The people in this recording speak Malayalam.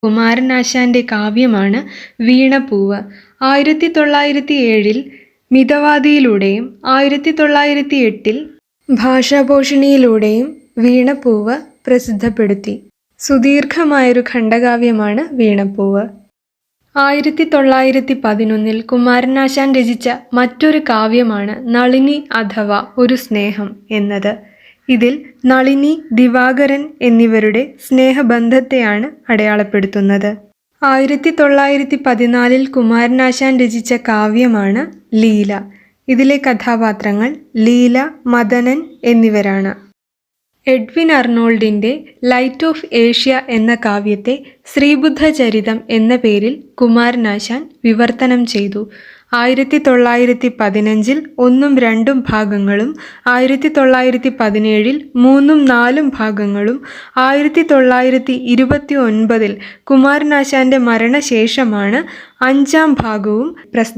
കുമാരനാശാന്റെ കാവ്യമാണ് വീണപ്പൂവ്. 1907 മിതവാദിയിലൂടെയും 1908 ഭാഷാപോഷിണിയിലൂടെയും വീണപ്പൂവ് പ്രസിദ്ധപ്പെടുത്തി. സുദീർഘമായൊരു ഖണ്ഡകാവ്യമാണ് വീണപ്പൂവ്. 1911 കുമാരനാശാൻ രചിച്ച മറ്റൊരു കാവ്യമാണ് നളിനി അഥവാ ഒരു സ്നേഹം എന്നത്. ഇതിൽ നളിനി, ദിവാകരൻ എന്നിവരുടെ സ്നേഹബന്ധത്തെയാണ് അടയാളപ്പെടുത്തുന്നത്. 1914 കുമാരനാശാൻ രചിച്ച കാവ്യമാണ് ലീല. ഇതിലെ കഥാപാത്രങ്ങൾ ലീല, മദനൻ എന്നിവരാണ്. എഡ്വിൻ അർണോൾഡിന്റെ ലൈറ്റ് ഓഫ് ഏഷ്യ എന്ന കാവ്യത്തെ ശ്രീബുദ്ധചരിതം എന്ന പേരിൽ കുമാരനാശാൻ വിവർത്തനം ചെയ്തു. 1915 1ഉം 2ഉം ഭാഗങ്ങളും 1917 3ഉം 4ഉം ഭാഗങ്ങളും 1929 കുമാരനാശാന്റെ മരണശേഷമാണ് 5ആം ഭാഗവും പ്രസിദ്ധീകരിച്ചത്.